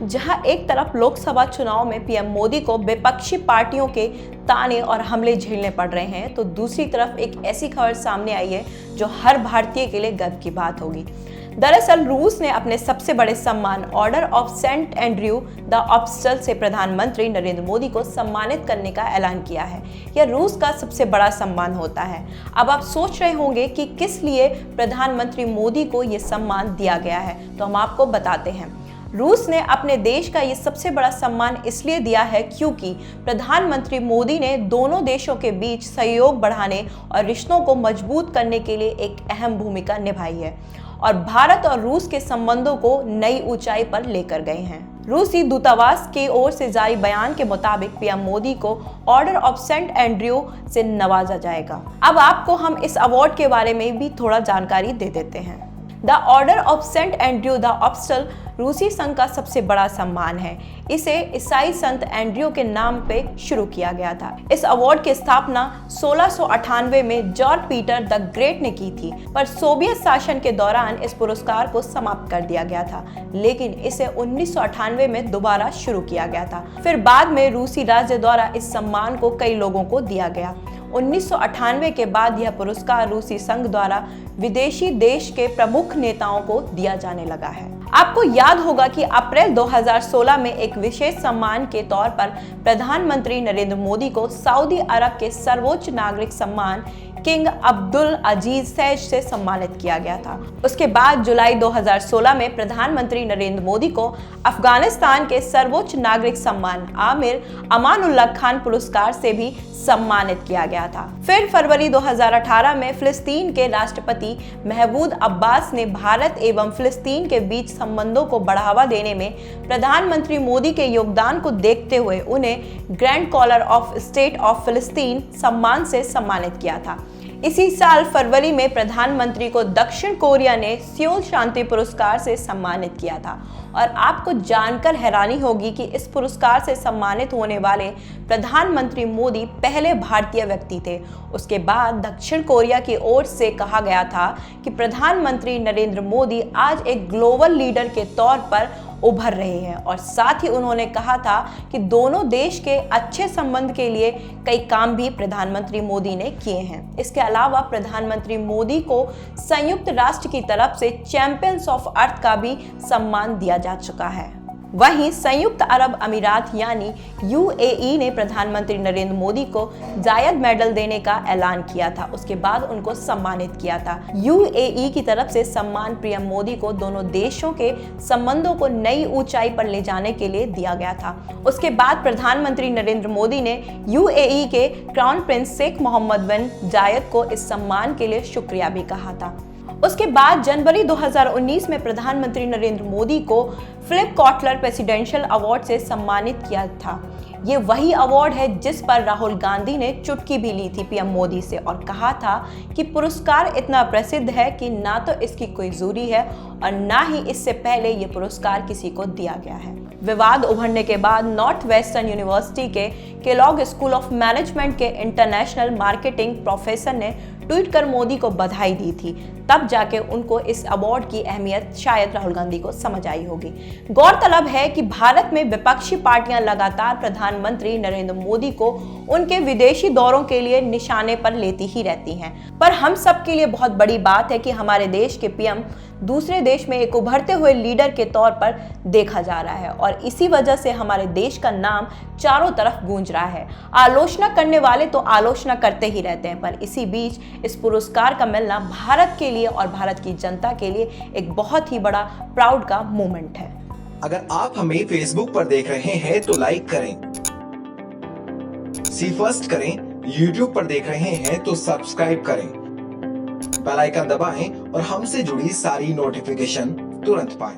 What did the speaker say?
जहां एक तरफ लोकसभा चुनाव में पीएम मोदी को विपक्षी पार्टियों के ताने और हमले झेलने पड़ रहे हैं, तो दूसरी तरफ एक ऐसी खबर सामने आई है जो हर भारतीय के लिए गर्व की बात होगी। दरअसल रूस ने अपने सबसे बड़े सम्मान order of saint Andrew the apostle से प्रधानमंत्री नरेंद्र मोदी को सम्मानित करने का ऐलान किया है। यह रूस का सबसे बड़ा सम्मान होता है। अब आप सोच रहे होंगे कि किस लिए प्रधानमंत्री मोदी को यह सम्मान दिया गया है, तो हम आपको बताते हैं। रूस ने अपने देश का ये सबसे बड़ा सम्मान इसलिए दिया है क्योंकि प्रधानमंत्री मोदी ने दोनों देशों के बीच सहयोग बढ़ाने और रिश्तों को मजबूत करने के लिए एक अहम भूमिका निभाई है और भारत और रूस के संबंधों को नई ऊंचाई पर लेकर गए हैं। रूसी दूतावास की ओर से जारी बयान के मुताबिक पीएम मोदी को ऑर्डर ऑफ सेंट एंड्रयू से नवाजा जाएगा। अब आपको हम इस अवार्ड के बारे में भी थोड़ा जानकारी दे देते हैं। The order of saint Andrew the apostle रूसी संघ का सबसे बड़ा सम्मान है। इसे ईसाई संत एंड्रयू के नाम पे शुरू किया गया था। इस अवार्ड की स्थापना 1698 में जॉर्ज पीटर द ग्रेट ने की थी, पर सोवियत शासन के दौरान इस पुरस्कार को समाप्त कर दिया गया था, लेकिन इसे 1998 में दोबारा शुरू किया गया था। फिर बाद में रूसी राज्य द्वारा इस सम्मान को कई लोगों को दिया गया। 1998 के बाद यह पुरस्कार रूसी संघ द्वारा विदेशी देश के प्रमुख नेताओं को दिया जाने लगा है। आपको याद होगा कि अप्रैल 2016 में एक विशेष सम्मान के तौर पर प्रधानमंत्री नरेंद्र मोदी को सऊदी अरब के सर्वोच्च नागरिक सम्मान किंग अब्दुल अजीज सैज से सम्मानित किया गया था। उसके बाद जुलाई 2016 में प्रधानमंत्री नरेंद्र मोदी को अफगानिस्तान के सर्वोच्च नागरिक सम्मान आमिर अमानुल्लाह खान पुरस्कार से भी सम्मानित किया गया था। फिर फरवरी 2018 में फिलिस्तीन के राष्ट्रपति महमूद अब्बास ने भारत एवं फिलिस्तीन के बीच संबंधों को बढ़ावा देने में प्रधानमंत्री मोदी के योगदान को देखते हुए उन्हें grand collar of state of फिलिस्तीन सम्मान से सम्मानित किया था। इसी साल फरवरी में प्रधानमंत्री को दक्षिण कोरिया ने सियोल शांति पुरस्कार से सम्मानित किया था और आपको जानकर हैरानी होगी कि इस पुरस्कार से सम्मानित होने वाले प्रधानमंत्री मोदी पहले भारतीय व्यक्ति थे। उसके बाद दक्षिण कोरिया की ओर से कहा गया था कि प्रधानमंत्री नरेंद्र मोदी आज एक ग्लोबल लीडर के तौर पर उभर रहे हैं और साथ ही उन्होंने कहा था कि दोनों देश के अच्छे संबंध के लिए कई काम भी प्रधानमंत्री मोदी ने किए हैं। इसके अलावा प्रधानमंत्री मोदी को संयुक्त राष्ट्र की तरफ से चैंपियंस ऑफ अर्थ का भी सम्मान दिया जा चुका है। वहीं संयुक्त अरब अमीरात यानी यूएई ने प्रधानमंत्री नरेंद्र मोदी को जायद मेडल देने का ऐलान किया था। उसके बाद उनको सम्मानित किया था। यूएई की तरफ से सम्मान पीएम मोदी को दोनों देशों के संबंधों को नई ऊंचाई पर ले जाने के लिए दिया गया था। उसके बाद प्रधानमंत्री नरेंद्र मोदी ने यूएई के क्राउन प्रिंस शेख मोहम्मद बिन जायद को इस सम्मान के लिए शुक्रिया भी कहा था। उसके बाद जनवरी 2019 में प्रधानमंत्री नरेंद्र मोदी को फिलिप कॉटलर प्रेसिडेंशियल अवार्ड से सम्मानित किया था। ये वही अवार्ड है जिस पर राहुल गांधी ने चुटकी भी ली थी पीएम मोदी से और कहा था कि पुरस्कार इतना प्रसिद्ध है कि ना तो इसकी कोई जोरी है और ना ही इससे पहले ये पुरस्कार किसी को दिया गया है। विवाद उभरने के बाद नॉर्थ वेस्टर्न यूनिवर्सिटी के केलॉग स्कूल ऑफ मैनेजमेंट के इंटरनेशनल मार्केटिंग प्रोफेसर ने ट्वीट कर मोदी को बधाई दी थी। तब जाके उनको इस अवार्ड की अहमियत शायद राहुल गांधी को समझ आई होगी। गौरतलब है कि भारत में विपक्षी पार्टियां लगातार प्रधानमंत्री नरेंद्र मोदी को उनके विदेशी दौरों के लिए निशाने पर लेती ही रहती हैं। पर हम सब के लिए बहुत बड़ी बात है कि हमारे देश के पीएम दूसरे देश में एक उभरते हुए लीडर के तौर पर देखा जा रहा है और इसी वजह से हमारे देश का नाम चारों तरफ गूंज रहा है। आलोचना करने वाले तो आलोचना करते ही रहते हैं, पर इसी बीच इस पुरस्कार का मिलना भारत के लिए और भारत की जनता के लिए एक बहुत ही बड़ा प्राउड का मोमेंट है। अगर आप हमें फेसबुक पर देख रहे हैं तो लाइक करें, सी फर्स्ट करें, यूट्यूब पर देख रहे हैं तो सब्सक्राइब करें, बेल आइकन दबाएं और हमसे जुड़ी सारी नोटिफिकेशन तुरंत पाएं।